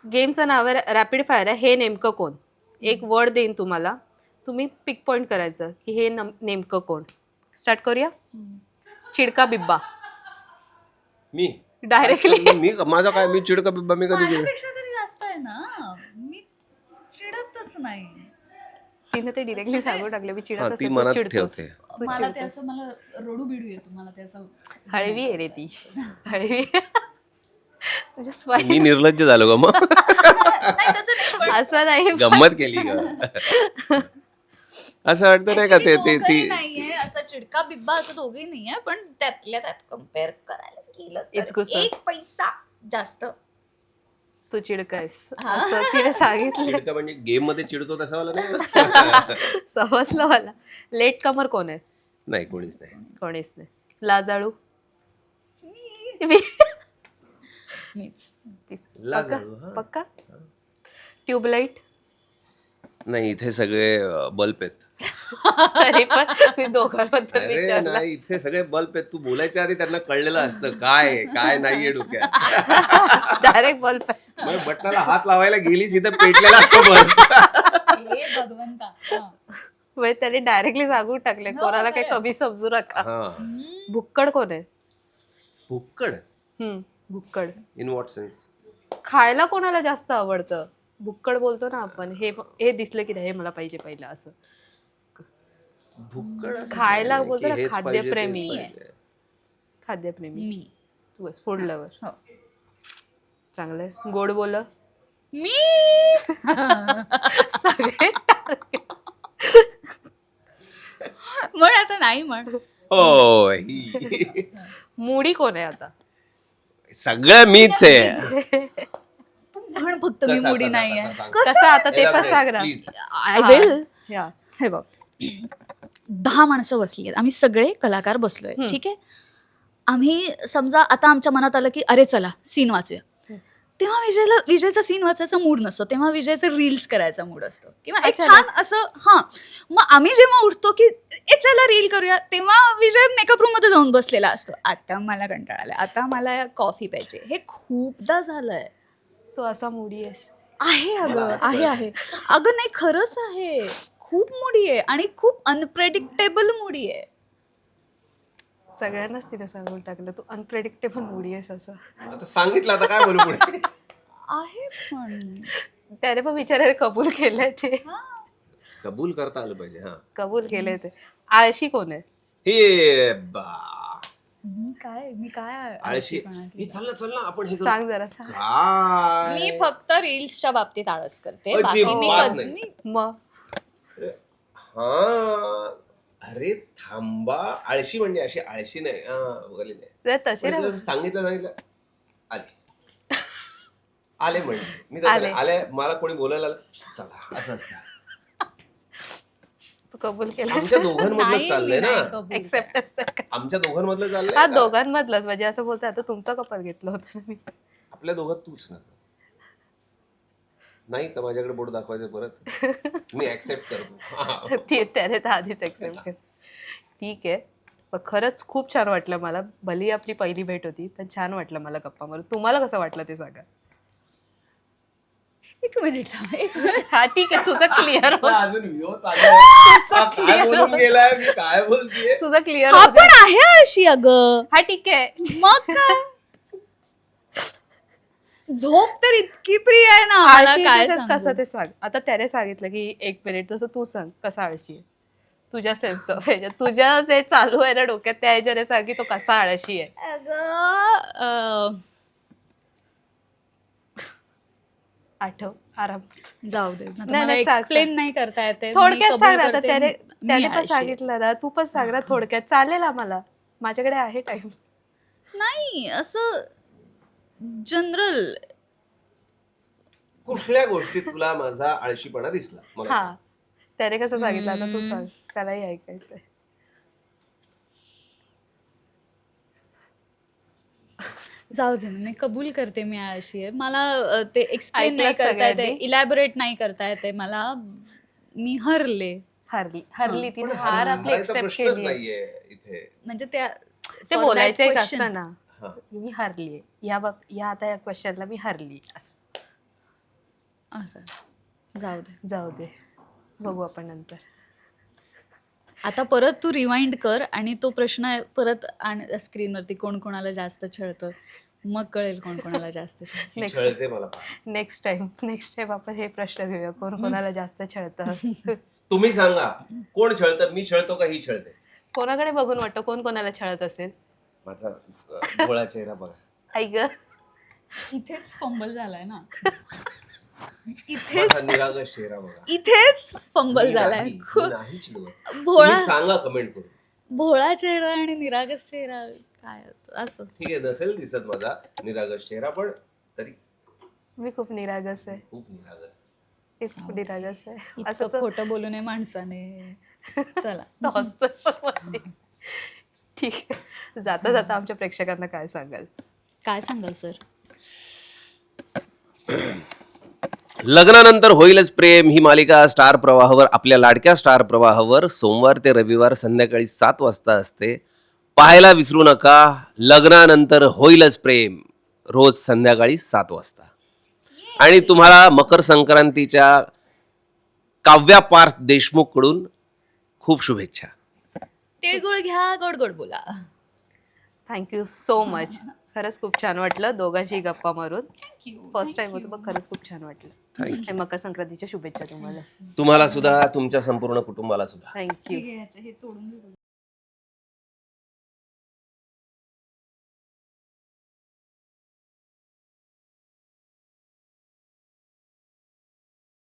गेमचं नाव आहे rapid fire आहे. हे नेमकं कोण? एक वर्ड देईन तुम्हाला, तुम्ही पिक पॉइंट करायचं की हे नेमकं कोण. स्टार्ट करूया. चिडका बिब्बा. मी डायरेक्टली. मी माझा काय, मी चिडका बिब्बा मी कधी माझ्यापेक्षा तरी जास्त आहे ना, मी चिडतच नाही. तिने ते डिरेक्टली सांगून टाकले मी चिडत ती असेल मनात तू चिडतोस. ठेवते. मला ते असं, मला रडू बिडू येतो, मला ते असं हळवी आहे रे ती. हळवी. तुझ्या स्वाई मी निर्लज्ज झालो ग मग. नाही तसं नाही, पण असं नाही. गंमत केली ग. असं वाटतं नाही का ते actually ती दोघंही नाहीये, असं चिडका बिब्बा असं दोघंही नाहीये, पण त्यातल्या त्यात कम्पेअर करायला गेलं इतकुसं. तर एक पैसा जास्त. तू चिडकायस असं तिने सांगितलं. चिडका म्हणजे गेम मध्ये चिडतो तसा वाला नाही. समजलं मला. लेट कमर कोण आहे? नाही कोणीच नाही. कोणीच नाही. लाजाळू. मीच. लाजाळू, हा. पक्का. ट्यूबलाईट. नाही इथे सगळे बल्ब आहेत. तरी पण मी दोघांबद्दल अरे विचारलं. नाही इथे सगळे बल्ब आहेत. तू बोलायच्या आधी त्यांना कळलेलं असतं काय काय नाहीये डोक्यात. Direct bulb. मग बटनाला हात लावायला गेलीस इथं पेटलेला असतो बल्ब. हे भगवंता. हा. त्याने डायरेक्टली सांगून टाकले कोणाला काही कमी समजू नका. हा. भुक्कड कोण आहे? भुक्कड भुक्कड. In what sense? खायला कोणाला जास्त आवडतं? भुक्कड बोलतो ना आपण. हे दिसलं की नाही हे मला पाहिजे पहिलं असं. भुक्कड असं खायला नाही बोलतो की ना, हेच पाहिजे, खाद्यप्रेमी. तेच पाहिजे. खाद्यप्रेमी. मी. तू आहेस फूड लवर. हो. चांगलंय. गोड बोल. मी. सगळे म्हण आता, नाही म्हण. होय. मुडी कोण आहे आता? सगळं मीच आहे. तू म्हण फक्त मी कसा, मुडी कसा, नाहीये. कसा सांग. कसं आता ते पण Elaborate, सांग ना. please. I will. या. हे बघ, 10 माणसं बसली आहेत, आम्ही सगळे कलाकार बसलोय, ठीक आहे. आम्ही समजा आता आमच्या मनात आलं की अरे चला सीन वाचूया, तेव्हा विजयचा सीन वाचायचा मूड नसतो, तेव्हा विजयचं रील्स करायचा मूड असतो किंवा एक अच्छा. छान असं. हा, मग आम्ही जेव्हा उठतो की ए चला रील करूया, तेव्हा विजय मेकअप रूम मध्ये जाऊन बसलेला असतो. आता मला कंटाळा आलाय, आता मला कॉफी प्यायची. हे खूपदा झालंय. तू असा मुडी आहेस. आहे अगं, आहे अगं, नाही खरंच आहे. खूप मुडी आहे आणि खूप अनप्रेडिक्टेबल मुडी आहे. सगळ्यांनाच तिने सांगून टाकलं तू अनप्रेडिक्टेबल मुडी आहेस असं. आता सांगितलं, आता काय बोलू पुढे. आहे पण त्याने पण विचारायला कबूल केलंय ते. कबूल करता आलं पाहिजे. हा, कबूल केलंय ते. आळशी कोण आहे? हे मी काय आळशी. आळशीपणा हे चल ना आपण हे करू. सांग जरा सांग. काय? मी फक्त रील्सच्या बाबतीत आळस करते, बाकी अजिबात मी नाही. मग हा, अरे थांबा. आळशी म्हणजे अशी आळशी नाही. हा, वगैरे नाही. जर तसे पण ना तुला सांगितलं आले आले म्हणजे मी आले. तसं आले. मला कोणी बोलायला आलं चला असं असतं. तू कबूल केलं. आमच्या दोघांमधलं चाललंय ना. एक्सेप्ट असतं का? आमच्या दोघांमधलं हा, चाललंय का? दोघांमधलंच. म्हणजे असं बोलतोय आता तुमचं कपल घेतलं होतं ना मी. आपल्या दोघात तूच ना. नाही का माझ्याकडे बोट दाखवायचं परत? मी ऍक्सेप्ट करतो. त्याने तर आधीच एक्सेप्ट केलं. ठीक आहे. पण खरंच खूप छान वाटलं मला. भली आपली पहिली भेट होती पण छान वाटलं मला गप्पा मारून. तुम्हाला कसं वाटलं ते सांगा. एक मिनिट. हा ठीक आहे. तुझं क्लिअर आता अजून व्ह्यू चालू आहे. हा, काय बोलून गेलाय, मी काय बोलतेय. तुझं क्लिअर हा पण आहे आळशी अगं. हा ठीक आहे. मग काय, झोप तर इतकी प्रिय आहे ना. मला आळशी काय कसं सांगू? ते सांग. आता त्याने सांगितलं की 1 मिनिट, तसं तू सांग कसा आळशी आहे तुझ्या सेन्स ऑफ ह्याच्यात. तुझ्या जे चालू आहे ना डोक्यात त्या ह्याच्याने सांग की तो कसा आळशी आहे. अगं, आठव आराम. जाऊ दे, आता नाही, मला नाही, सांग, एक्सप्लेन सांग. नाही करता येते. थोडक्यात मी सांग ना. कबूल आता करते, त्याने मी त्याने पण आळशी आहे. सांगितलं ना. तू पण सांग ना थोडक्यात. चालेल आम्हाला. माझ्याकडे आहे टाइम. नाही असं जनरल. कुठल्या गोष्टीत तुला माझा आळशीपणा दिसला मला हा, त्याने कसं सांगितलं आता तू सांग. त्यालाही ऐकायचंय. जाऊ दे ना, मी कबूल करते मी आळशी आहे. मला ते एक्सप्लेन नाही ऐकलं करता येते, सगळ्यांनी. इलॅबोरेट नाही करता येते मला. मी हरले. हरली तिने. पण हार आपली हारायचा एक्सेप्ट प्रश्नच केली. नाहीये इथे. म्हणजे त्या ते for बोलायचं that एक question. असतं ना. हा. मी हरलीये. या आता या क्वेश्चनला मी हरली असं. असं जाऊ दे. जाऊ दे, बघू आपण नंतर. आता परत तू रिवाइंड कर आणि तो प्रश्न परत स्क्रीनवरती कोण कोणाला जास्त छळतं, मग कळेल कोण कोणाला जास्त छळतं. ही Next. छळते मला फार. नेक्स्ट टाइम आपण हे प्रश्न घेऊया, कोण कोणाला जास्त छळतं. तुम्ही सांगा कोण छळतं, मी छळतो का ही छळते? कोणाकडे बघून वाटतं कोण कोणाला छळत असेल? माझा भोळा चेहरा बघा. आई ग, इथेच फंबल झालाय ना, माझा निरागस चेहरा बघा. इथेच फंबल मी झालाय. नाही, मी नाही चिडवत. भोळा तुम्ही सांगा कमेंट करून. भोळा चेहरा आणि निरागस चेहरा काय असं. ठीक आहे, नसेल दिसत माझा निरागस चेहरा, पण तरी मी खूप निरागस आहे. खूप निरागस. मी खूप निरागस आहे. असं इतकं खोटं बोलू नये माणसाने. चला तो हसतो. ठीक आहे, जाता जाता आमच्या प्रेक्षकांना काय सांगाल? काय सांगाल सर? लग्नानंतर होईलच प्रेम ही मालिका स्टार प्रवाहावर, आपल्या लाडक्या स्टार प्रवाहावर सोमवार ते रविवार संध्याकाळी 7 वाजता असते. पाहायला विसरू नका. लग्नानंतर होईलच प्रेम, रोज संध्याकाळी 7 वाजता. आणि तुम्हाला मकर संक्रांतीच्या काव्या पार्थ देशमुख कडून खूप शुभेच्छा. तिळगुळ घ्या, गोड गोड बोला. Thank you so much. खरंच खूप छान वाटलं दोघांची गप्पा मारून. फर्स्ट टाइम होतं, पण खरंच खूप छान वाटलं. आणि मकर संक्रांतीच्या शुभेच्छा तुम्हाला. तुम्हाला सुद्धा, तुमच्या संपूर्ण कुटुंबाला सुद्धा. थँक्यू.